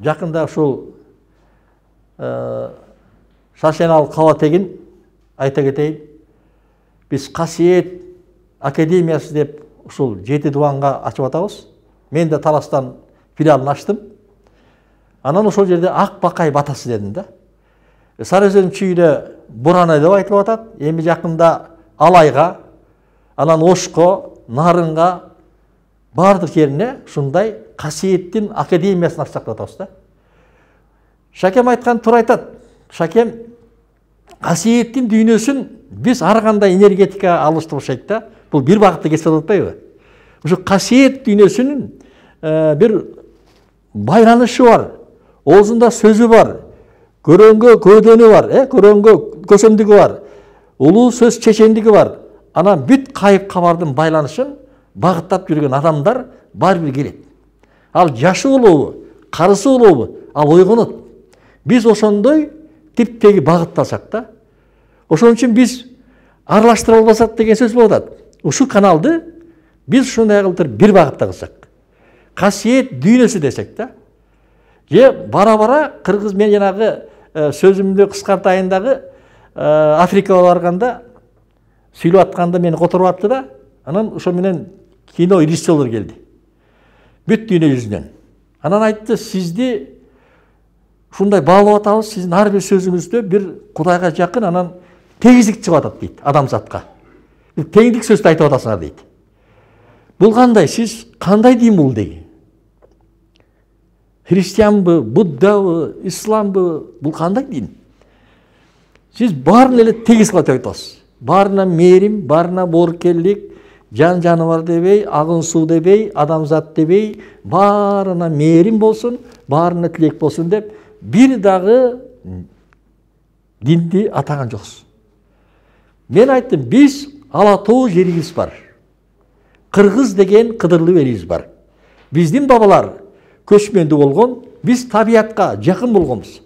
Жақында ушул Шашенал Кабатегин айта кетейин. Биз Касиет академиясы деп ушул 7 дубанга ачып атабыз. Мен де Таластан филиалын аштым. Анан ошол жерде Ак Бакай батасы дедим да. Сары Өзөн чүйүдө Бураны деп айтылып атат. Эми жакында Алайга, анан Ошко, Нарынга бардык жерине ушундай Касиеттин академиясын ачсак деп атабыз да. Шакем айткан туура айтат. Шакем Касиеттин дүйнөсүн биз ар кандай энергетика алыштырышайт да. Бул бир багытта кетип атпайбы? Ушу Касиет дүйнөсүнүн бир байланышы бар. Оозунда сөзү бар. Көрөнгө көөдөнү бар, көрөнгө көсөмдүгү бар. Улуу сөз чечендиги бар. Анан бүт кайып кабардын байланышын багыттап жүргөн адамдар бар бир келет. Ал жашы улуубу, карысы улуубу, ал ойгонот. Биз ошондой типтеги багыттасак да. Ошон үчүн биз аралаштыра албасак деген сөз болуп атат. Ушу каналды биз ушундай кылдыр бир багытта кылсак. Касиет дүйнөсү десек да. Же бара-бара кыргыз мен жанагы сөзүмдү кыскартайын дагы Африкага барганда сүйлөп атканда мени которуп атты да. Анан ошо менен кино режиссерлор келди. Бүт дүйнө жүзүнөн. Анан айтты, сизди ушундай баалап атабыз, сиздин ар бир сөзүңүздө бир Кудайга жакын, анан тегиздик чыгып атат дейт адамзатка. Теңдик сөздү айтып атасыңар дейт. Бул кандай? Сиз кандай дин бул деги? Христианбы, Буддабы, Исламбы, бул кандай дин? Сиз баарын эле тегиз кылып айтасыз. Баарына мээрим, баарына боорукерлик, жан жаныбар дебей, агын суу дебей, адамзат дебей, баарына мээрим болсун, баарына тилек болсун деп бир дагы динди атаган жоксуз. Мен айттым, биз ала тоо жерибиз бар. Кыргыз деген кыдырлуу элибиз бар. Биздин бабалар көчмөндүү болгон, биз табиятка жакын болгонбуз.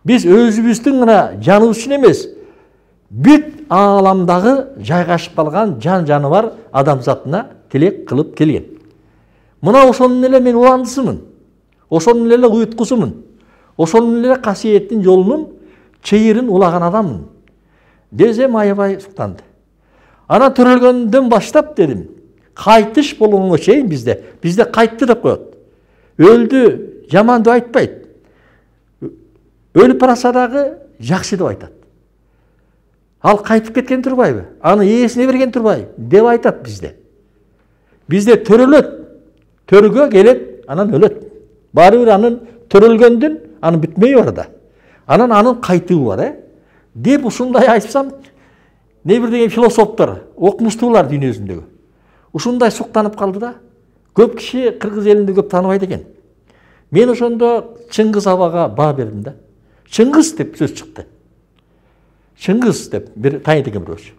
Биз өзүбүздүн гана жаныбыз үчүн эмес, бүт ааламдагы жайгашып калган жан жаныбар адамзатына тилек кылып келген. Мына ошонун эле мен уландысымын. Ошонун эле уюткусумун. Ошонун эле Касиеттин жолунун чейирин улаган адаммын. Дезем аябай суктанды. Анан төрөлгөндөн баштап дедим, кайтыш болгонго чейин бизде кайтты деп коет. Өлдү, жаман деп айтпайт. Өлүп барса дагы жакшы деп айтат. Ал кайтып кеткен турбайбы? Аны ээсине берген турбайбы? Деп айтат бизде. Бизде төрөлөт, төргө келет, анан өлөт. Баары бир анын төрөлгөндүн анын бүтмөйү бар да. Анан анын кайтыгы бар, деп ушундай айтсам, не бир деген философтор, окумуштуулар дүйнө жүзүндөгү. Ушундай суктанып калды да. Көп киши кыргыз элинде көп тааныбайт экен. Мен ошондо Чыңгыз абага баа бердим да. Чыңгыз деп сөз чыкты. Чыңгыз деп бир тааныйт экен бирөөчү.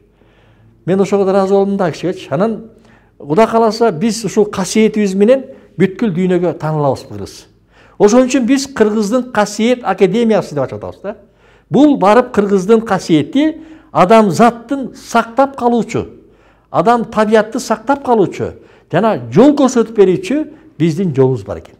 Мен ошого ыраазы болдум да кишигечи. Анан Кудай кааласа биз ушул касиетибиз менен бүткүл дүйнөгө таанылабыз кыргыз. Ошон үчүн биз Кыргыздын Касиет академиясы деп атабыз да. Бул барып Кыргыздын касиети адамзаттын сактап калуучу, адам табиятты сактап калуучу жана жол көрсөтүп берүүчү биздин жолубуз бар экен.